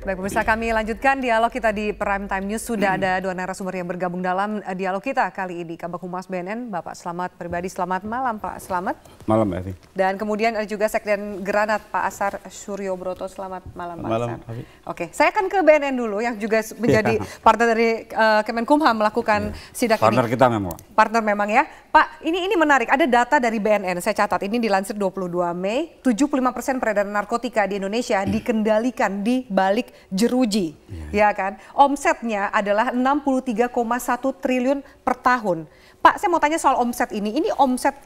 Baik, pemirsa, kami lanjutkan dialog kita di Prime Time News. Sudah ada dua narasumber yang bergabung dalam dialog kita kali ini. Kabag Humas BNN, Bapak Slamet Pribadi. Selamat malam, Pak Slamet. Malam, Evi. Dan kemudian ada juga Sekjen Granat, Pak Asar Suryo Broto. Selamat malam, Pak Asar. Evi. Oke, saya akan ke BNN dulu yang juga menjadi partner dari Kemenkumham melakukan sidak partner ini. Kita memang. Partner memang ya. Pak, ini menarik. Ada data dari BNN, saya catat. Ini dilansir 22 Mei, 75% peredaran narkotika di Indonesia dikendalikan di balik jeruji, ya kan? Omsetnya adalah 63,1 triliun per tahun. Pak, saya mau tanya soal omset ini. Ini omset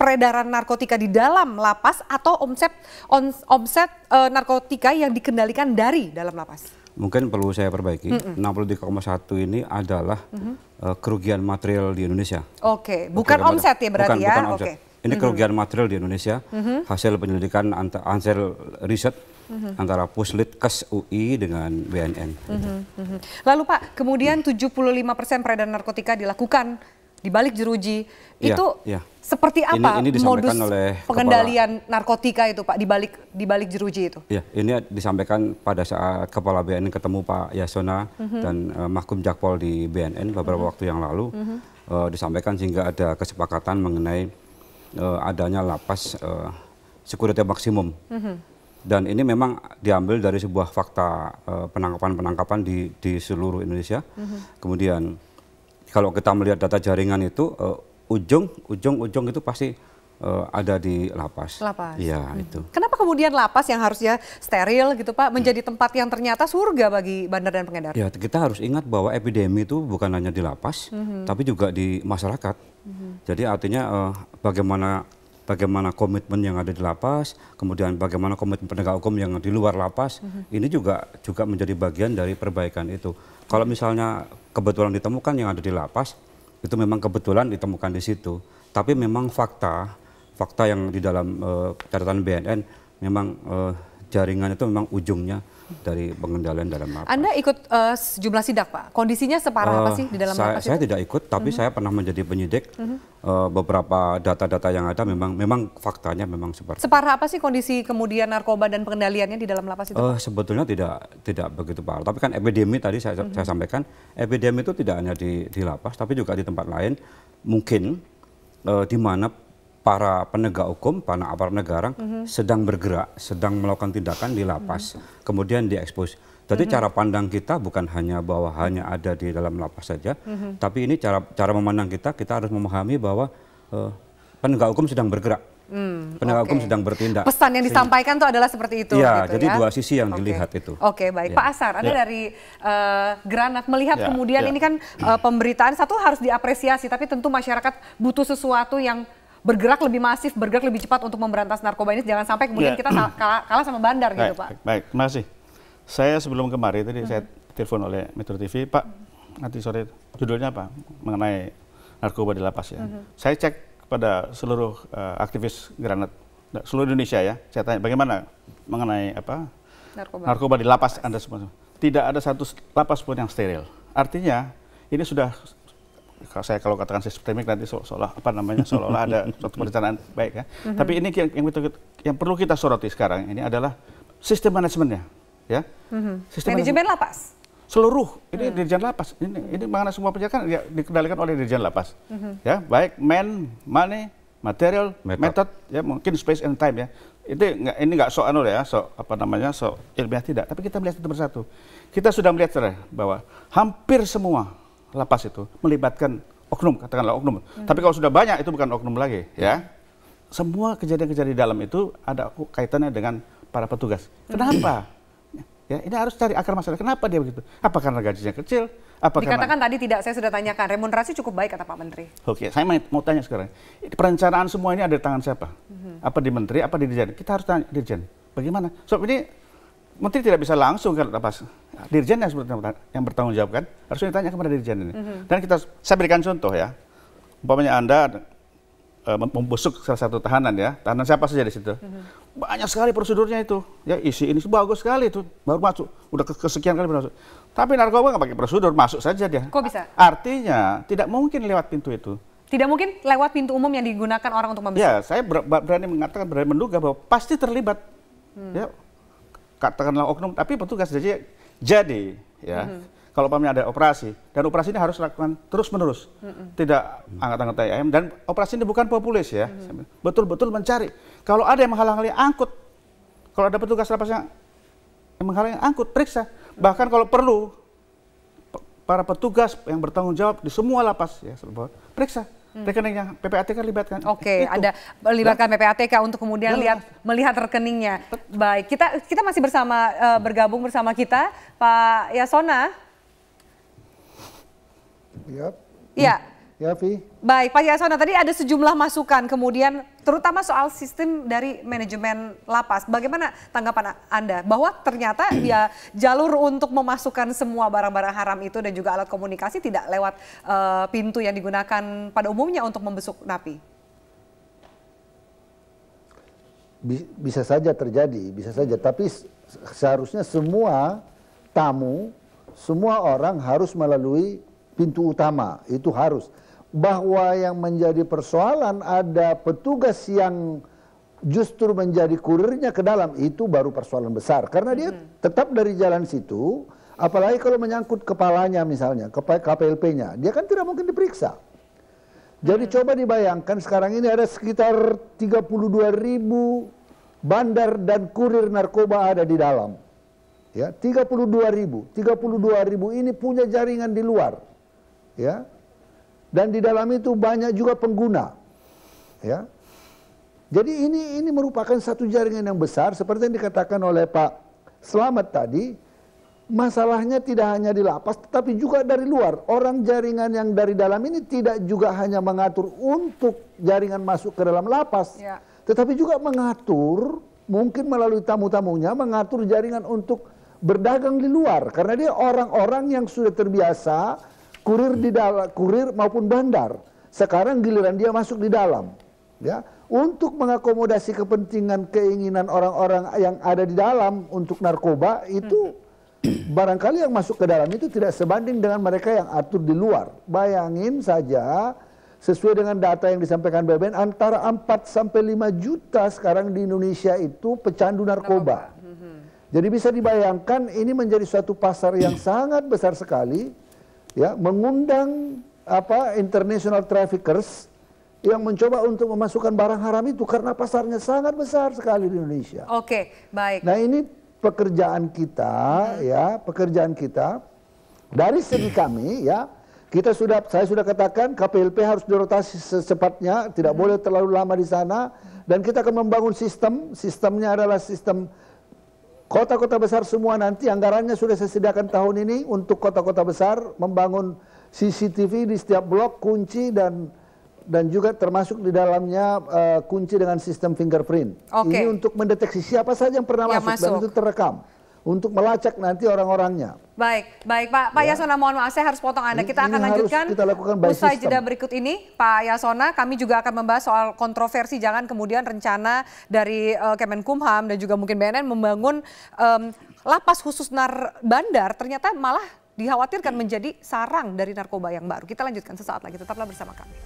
peredaran narkotika di dalam lapas atau omset narkotika yang dikendalikan dari dalam lapas? Mungkin perlu saya perbaiki. 63,1 ini adalah kerugian material di Indonesia. Oke, bukan omset ya berarti ya? Bukan omset. Ini kerugian material di Indonesia, hasil penyelidikan Ansel Riset antara Puslitkes UI dengan BNN. Lalu Pak, kemudian 75% peredaran narkotika dilakukan di balik jeruji. Itu seperti apa ini modus oleh pengendalian narkotika itu Pak di balik jeruji itu? Ya, ini disampaikan pada saat Kepala BNN ketemu Pak Yasona dan Mahkum Jakpol di BNN beberapa waktu yang lalu. Disampaikan sehingga ada kesepakatan mengenai adanya lapas security maksimum. Dan ini memang diambil dari sebuah fakta penangkapan-penangkapan di seluruh Indonesia. Kemudian kalau kita melihat data jaringan itu, ujung itu pasti ada di lapas. Iya, itu. Kenapa kemudian lapas yang harusnya steril gitu Pak, menjadi tempat yang ternyata surga bagi bandar dan pengedar? Ya, kita harus ingat bahwa epidemi itu bukan hanya di lapas, tapi juga di masyarakat. Jadi artinya bagaimana komitmen yang ada di lapas, kemudian bagaimana komitmen penegak hukum yang di luar lapas, ini juga menjadi bagian dari perbaikan itu. Kalau misalnya kebetulan ditemukan yang ada di lapas, itu memang kebetulan ditemukan di situ. Tapi memang fakta yang di dalam catatan BNN, memang jaringan itu memang ujungnya dari pengendalian dalam lapas. Anda ikut sejumlah sidak Pak, kondisinya separah apa sih di dalam lapas Saya tidak ikut, tapi saya pernah menjadi penyidik. Beberapa data-data yang ada memang faktanya memang seperti. Separah apa sih kondisi kemudian narkoba dan pengendaliannya di dalam lapas itu? Sebetulnya tidak begitu parah. Tapi kan epidemi tadi saya sampaikan, epidemi itu tidak hanya di lapas, tapi juga di tempat lain. Mungkin di mana para penegak hukum, para aparat negara sedang bergerak, sedang melakukan tindakan di lapas, kemudian diekspos. Jadi cara pandang kita bukan hanya bahwa hanya ada di dalam lapas saja, tapi ini cara memandang kita harus memahami bahwa penegak hukum sedang bergerak, penegak hukum sedang bertindak. Pesan yang disampaikan itu adalah seperti itu. Ya, gitu jadi dua sisi yang dilihat itu. Oke, baik. Pak Asar, Anda dari Granat melihat kemudian ini kan pemberitaan satu harus diapresiasi, tapi tentu masyarakat butuh sesuatu yang bergerak lebih masif, bergerak lebih cepat untuk memberantas narkoba ini. Jangan sampai kemudian kita kalah sama bandar gitu Pak. Baik, terima kasih. Saya sebelum kemarin tadi saya telepon oleh Metro TV, Pak, nanti sore judulnya apa? Mengenai narkoba di lapas ya. Saya cek kepada seluruh aktivis Granat, seluruh Indonesia ya. Saya tanya bagaimana mengenai apa? Narkoba di lapas Anda semua. Tidak ada satu lapas pun yang steril. Artinya ini sudah, kalau katakan sistemik nanti seolah-olah ada suatu perencanaan baik ya. Tapi ini yang perlu kita soroti sekarang ini adalah sistem manajemennya, ya. Manajemen lapas. Seluruh ini dirjen lapas. Ini mengenai semua penjagaan dikendalikan oleh dirjen lapas. Ya, baik money, material, method, ya mungkin space and time ya. Ini nggak so ilmiah tidak. Tapi kita melihat satu persatu. Kita sudah melihat bahwa hampir semua lapas itu melibatkan oknum, katakanlah oknum. Tapi kalau sudah banyak itu bukan oknum lagi, ya. Semua kejadian-kejadian di dalam itu ada kaitannya dengan para petugas. Kenapa? Ya, ini harus cari akar masalah. Kenapa dia begitu? Apa karena gajinya kecil? Dikatakan tadi saya sudah tanyakan, remunerasi cukup baik kata Pak Menteri. Oke, saya mau tanya sekarang. Perencanaan semua ini ada di tangan siapa? Apa di Menteri, apa di Dirjen? Kita harus tanya Dirjen. Bagaimana? So ini Menteri tidak bisa langsung ke lapas. Dirjen yang bertanggung jawab kan, harusnya ditanya kepada Dirjen ini. Dan saya berikan contoh ya, umpamanya Anda membusuk salah satu tahanan ya, tahanan siapa saja di situ. Banyak sekali prosedurnya itu, ya isi ini bagus sekali itu, baru masuk, udah kesekian kali masuk. Tapi narkoba nggak pakai prosedur, masuk saja dia. Kok bisa? Artinya tidak mungkin lewat pintu itu. Tidak mungkin lewat pintu umum yang digunakan orang untuk membusuk. Ya, saya berani mengatakan, berani menduga bahwa pasti terlibat. Ya, katakanlah oknum, tapi petugas. Jadi Jadi ya kalau umpamanya ada operasi dan operasi ini harus dilakukan terus-menerus, tidak angkat-angkat ayam, dan operasi ini bukan populis ya, betul-betul mencari. Kalau ada yang menghalang-halangi angkut, kalau ada petugas lapas yang menghalangi angkut, periksa. Bahkan kalau perlu para petugas yang bertanggung jawab di semua lapas ya, periksa rekeningnya, PPATK libatkan. Oke, ada melibatkan PPATK untuk kemudian melihat rekeningnya. Baik, kita masih bergabung bersama kita Pak Yasona. Ya. Ya, Vi. Baik, Pak Yasona, tadi ada sejumlah masukan kemudian terutama soal sistem dari manajemen lapas. Bagaimana tanggapan Anda bahwa ternyata ya jalur untuk memasukkan semua barang-barang haram itu dan juga alat komunikasi tidak lewat pintu yang digunakan pada umumnya untuk membesuk napi? Bisa saja terjadi, bisa saja. Tapi seharusnya semua tamu, semua orang harus melalui pintu utama, itu harus. Bahwa yang menjadi persoalan ada petugas yang justru menjadi kurirnya ke dalam, itu baru persoalan besar. Karena dia tetap dari jalan situ, apalagi kalau menyangkut kepalanya misalnya, KPLP-nya, dia kan tidak mungkin diperiksa. Jadi coba dibayangkan sekarang ini ada sekitar 32.000 bandar dan kurir narkoba ada di dalam. Ya, 32.000 ini punya jaringan di luar. Ya. Dan di dalam itu banyak juga pengguna. Ya. Jadi ini merupakan satu jaringan yang besar seperti yang dikatakan oleh Pak Slamet tadi. Masalahnya tidak hanya di lapas tetapi juga dari luar. Orang jaringan yang dari dalam ini tidak juga hanya mengatur untuk jaringan masuk ke dalam lapas. Ya. Tetapi juga mengatur, mungkin melalui tamu-tamunya, mengatur jaringan untuk berdagang di luar. Karena dia orang-orang yang sudah terbiasa kurir di dalam, kurir maupun bandar. Sekarang giliran dia masuk di dalam, ya, untuk mengakomodasi kepentingan keinginan orang-orang yang ada di dalam untuk narkoba itu barangkali yang masuk ke dalam itu tidak sebanding dengan mereka yang atur di luar. Bayangin saja, sesuai dengan data yang disampaikan BBN, antara 4 sampai 5 juta sekarang di Indonesia itu pecandu narkoba. Jadi bisa dibayangkan ini menjadi suatu pasar yang sangat besar sekali. Ya, mengundang international traffickers yang mencoba untuk memasukkan barang haram itu karena pasarnya sangat besar sekali di Indonesia. Oke, baik. Nah, ini pekerjaan kita ya, pekerjaan kita dari segi kami ya, saya sudah katakan KPLP harus dirotasi secepatnya, tidak boleh terlalu lama di sana, dan kita akan membangun sistemnya adalah sistem kota-kota besar semua. Nanti anggarannya sudah saya sediakan tahun ini untuk kota-kota besar, membangun CCTV di setiap blok, kunci dan juga termasuk di dalamnya kunci dengan sistem fingerprint. Ini untuk mendeteksi siapa saja yang pernah masuk dan itu terekam untuk melacak nanti orang-orangnya. Baik Pak Yasona, mohon maaf saya harus potong Anda. Kita akan lanjutkan usai jeda berikut ini. Pak Yasona, kami juga akan membahas soal kontroversi, jangan kemudian rencana dari Kemenkumham dan juga mungkin BNN membangun lapas khusus bandar ternyata malah dikhawatirkan menjadi sarang dari narkoba yang baru. Kita lanjutkan sesaat lagi, tetaplah bersama kami.